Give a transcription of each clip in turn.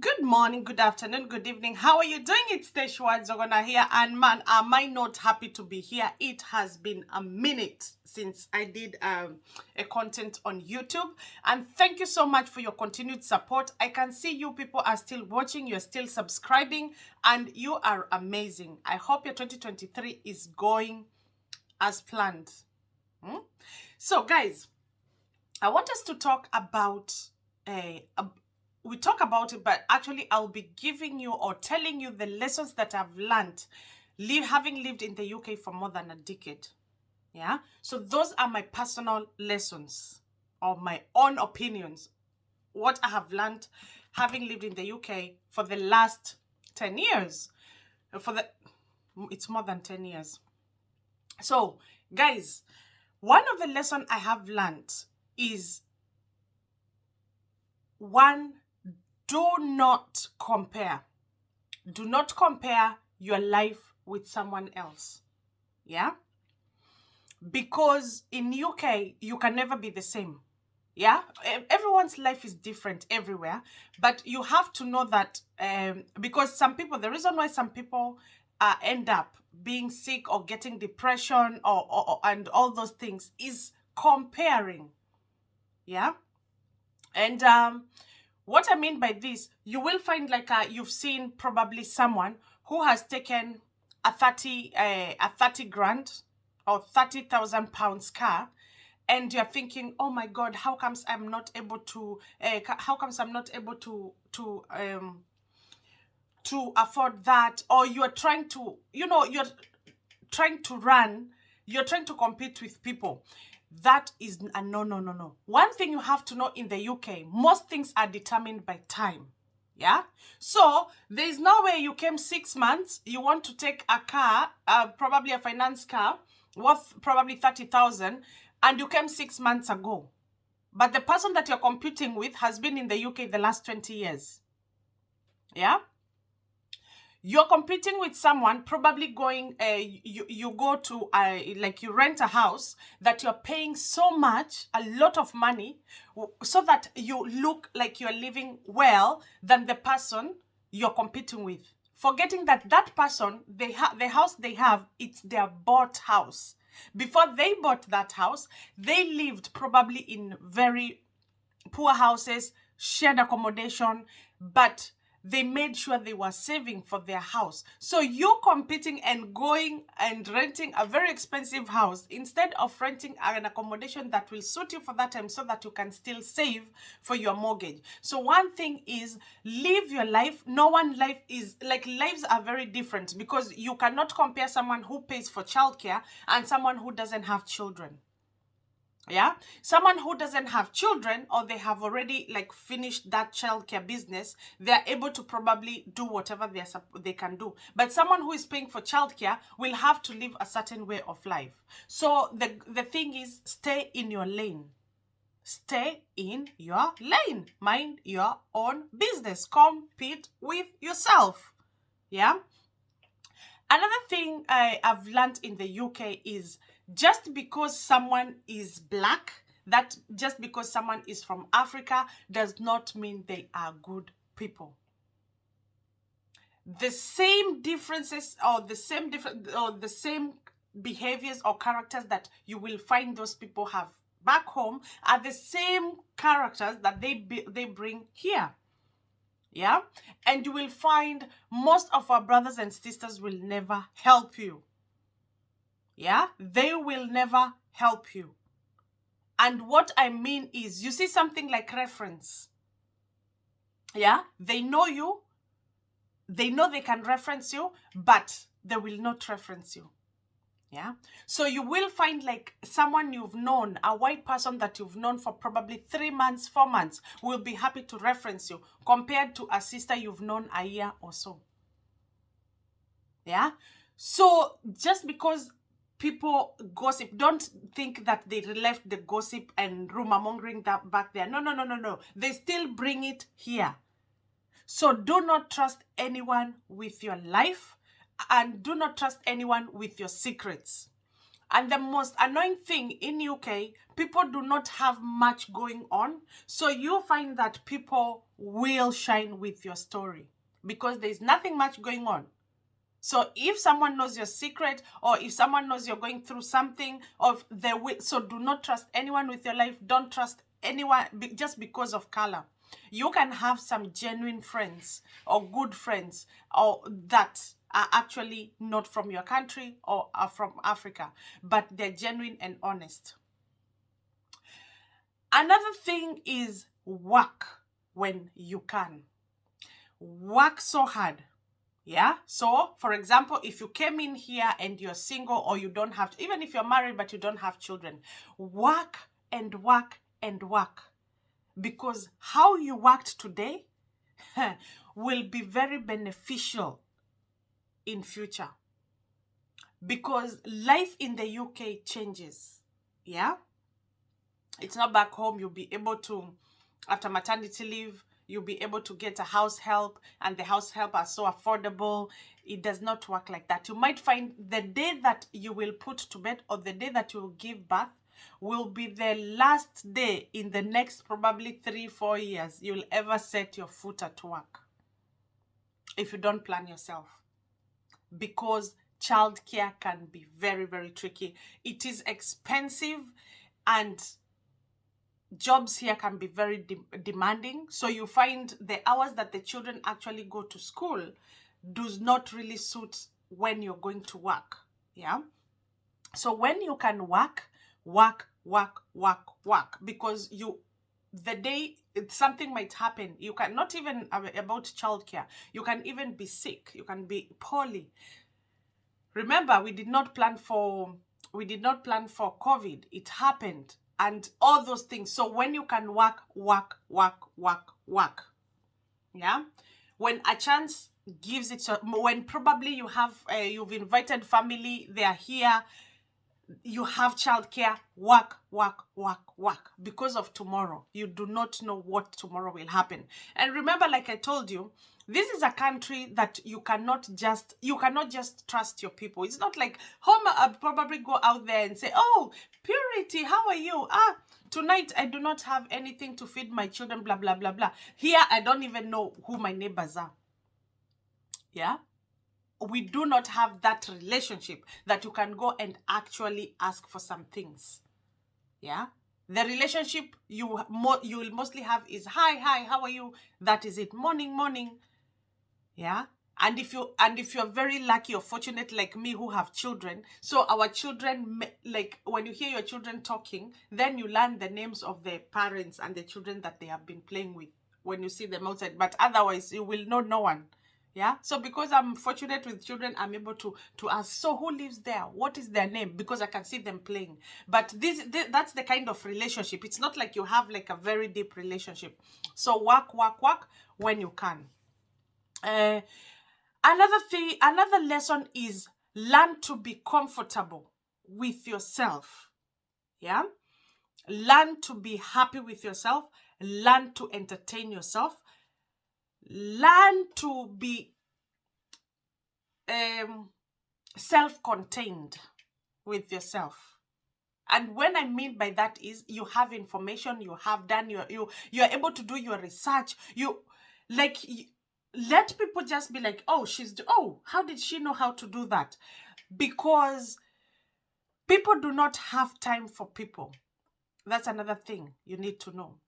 Good morning, good afternoon, good evening. How are you doing? It's Teshua Zogona here, and man, am I not happy to be here. It has been a minute since I did a content on YouTube, and thank you so much for your continued support. I can see you people are still watching, you're still subscribing, and you are amazing. I hope your 2023 is going as planned. So guys, I want us to talk about we talk about it, but actually I'll be giving you or telling you the lessons that I've learned having lived in the UK for more than a decade. Yeah, so those are my personal lessons or my own opinions, what I have learned having lived in the UK for the last 10 years. It's more than 10 years. So guys, one of the lessons I have learned is one, do not compare. Do not compare your life with someone else. Yeah? Because in UK, you can never be the same. Yeah? Everyone's life is different everywhere. But you have to know that because the reason why some people end up being sick or getting depression and all those things is comparing. Yeah? And what I mean by this, you will find like you've seen probably someone who has taken a 30 grand or 30,000 pounds car, and you're thinking, oh my God, how comes I'm not able to afford that? Or you're trying to, you're trying to compete with people. That is a no. One thing you have to know in the UK, most things are determined by time. Yeah? So, there's no way you came 6 months, you want to take a car, probably a finance car, worth probably 30,000, and you came 6 months ago. But the person that you're competing with has been in the UK the last 20 years. Yeah? You're competing with someone, probably going, you go to, like you rent a house that you're paying so much, a lot of money, so that you look like you're living well than the person you're competing with. Forgetting that that person, the house they have, it's their bought house. Before they bought that house, they lived probably in very poor houses, shared accommodation, but they made sure they were saving for their house. So you're competing and going and renting a very expensive house instead of renting an accommodation that will suit you for that time so that you can still save for your mortgage. So one thing is, live your life. No one life is like, lives are very different because you cannot compare someone who pays for childcare and someone who doesn't have children. Yeah, someone who doesn't have children, or they have already like finished that childcare business, they're able to probably do whatever they can do. But someone who is paying for childcare will have to live a certain way of life. So the thing is, stay in your lane. Stay in your lane. Mind your own business. Compete with yourself. Yeah. Another thing I've learned in the UK is, just because someone is black, that just because someone is from Africa does not mean they are good people. The same differences or the same behaviors or characters that you will find those people have back home are the same characters that they bring here. Yeah, and you will find most of our brothers and sisters will never help you. Yeah, they will never help you. And what I mean is, you see something like reference. Yeah, they know you, they know they can reference you, but they will not reference you. Yeah, so you will find like someone you've known, a white person that you've known for probably 3 months, 4 months, will be happy to reference you compared to a sister you've known a year or so. Yeah, so just because people gossip, don't think that they left the gossip and rumor mongering that back there. No. They still bring it here. So do not trust anyone with your life, and do not trust anyone with your secrets. And the most annoying thing in UK, people do not have much going on. So you find that people will shine with your story because there's nothing much going on. So if someone knows your secret, or if someone knows you're going through something, or so do not trust anyone with your life. Don't trust anyone just because of color. You can have some genuine friends or good friends, or that are actually not from your country or are from Africa, but they're genuine and honest. Another thing is work when you can. Work so hard. Yeah. So, for example, if you came in here and you're single, or you don't have, even if you're married but you don't have children, work and work and work. Because how you worked today will be very beneficial in future. Because life in the UK changes. Yeah. It's not back home. You'll be able to, after maternity leave, you'll be able to get a house help, and the house help are so affordable. It does not work like that. You might find the day that you will put to bed, or the day that you will give birth, will be the last day in the next probably 3-4 years you'll ever set your foot at work, if you don't plan yourself. Because childcare can be very, very tricky. It is expensive, and jobs here can be very demanding. So you find the hours that the children actually go to school does not really suit when you're going to work. Yeah. So when you can work, because the day something might happen, you can, not even about childcare, you can even be sick, you can be poorly. Remember, we did not plan for COVID. It happened. And all those things. So when you can work. Yeah. When a chance gives it, when probably you have, you've invited family, they are here, you have childcare, work. Because of tomorrow. You do not know what tomorrow will happen. And remember, like I told you, this is a country that you cannot just trust your people. It's not like home. I'll probably go out there and say, oh, Purity, how are you? Tonight I do not have anything to feed my children, blah, blah, blah, blah. Here, I don't even know who my neighbors are. Yeah. We do not have that relationship that you can go and actually ask for some things. Yeah. The relationship you will mostly have is hi, how are you? That is it. Morning. Yeah. And if you're very lucky or fortunate like me, who have children, so our children, like when you hear your children talking, then you learn the names of the parents and the children that they have been playing with when you see them outside. But otherwise, you will know no one. Yeah. So because I'm fortunate with children, I'm able to ask, so who lives there? What is their name? Because I can see them playing. But that's the kind of relationship. It's not like you have like a very deep relationship. So work when you can. Another lesson is learn to be comfortable with yourself. Yeah. Learn to be happy with yourself. Learn to entertain yourself. Learn to be self-contained with yourself. And when I mean by that is you have information, you have done you're able to do your research. Let people just be like, oh, how did she know how to do that? Because people do not have time for people. That's another thing you need to know.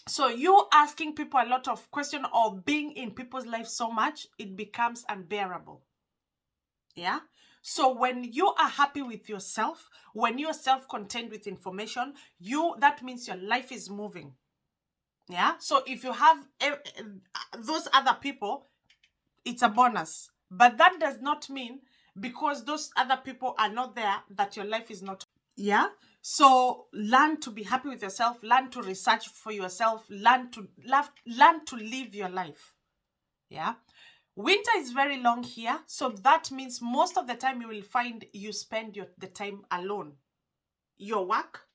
So you asking people a lot of questions or being in people's lives so much, it becomes unbearable. Yeah. So when you are happy with yourself, when you're self-contained with information, that means your life is moving. Yeah. So if you have those other people, it's a bonus. But that does not mean because those other people are not there that your life is not. Yeah. So learn to be happy with yourself, learn to research for yourself, learn to live your life. Yeah. Winter is very long here. So that means most of the time you will find you spend the time alone. Your work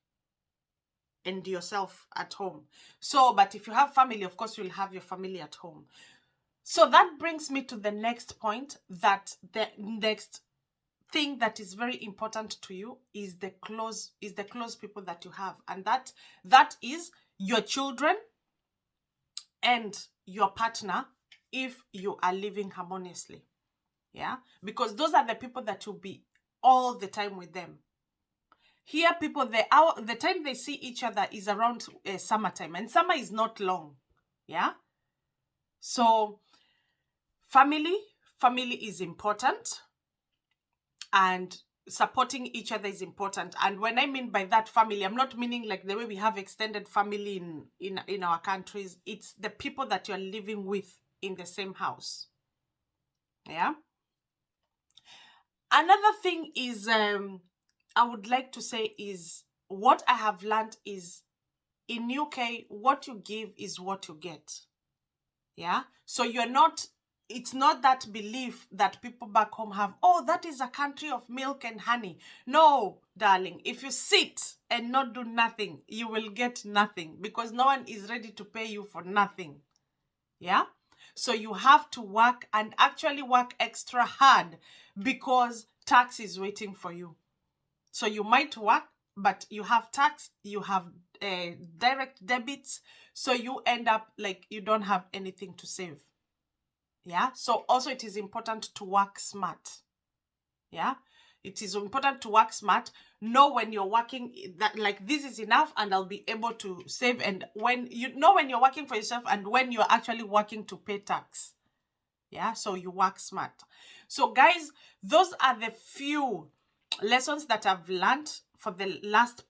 and yourself at home. So, but if you have family, of course, you'll have your family at home. So that brings me to the next point, that the next thing that is very important to you is the close people that you have, and that is your children and your partner, if you are living harmoniously. Yeah, because those are the people that will be all the time with them. Here, people, the time they see each other is around summertime, and summer is not long. Yeah, so family is important, and supporting each other is important. And when I mean by that family, I'm not meaning like the way we have extended family in our countries. It's the people that you're living with in the same house. Yeah. Another thing is I would like to say is, what I have learned is, in UK, what you give is what you get. Yeah, so it's not that belief that people back home have, oh, that is a country of milk and honey. No, darling, if you sit and not do nothing, you will get nothing, because no one is ready to pay you for nothing. Yeah, so you have to work, and actually work extra hard, because tax is waiting for you. So you might work, but you have tax, you have direct debits, so you end up like you don't have anything to save. Yeah, so also it is important to work smart. Yeah, it is important to work smart. Know when you're working that like this is enough and I'll be able to save, and when you know when you're working for yourself and when you're actually working to pay tax. Yeah, so you work smart. So guys, those are the few lessons that I've learned for the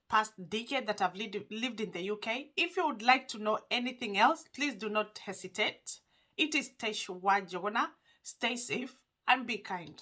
past decade that I've lived in the UK. If you would like to know anything else, please do not hesitate. It is Teshua Jogona. Stay safe and be kind.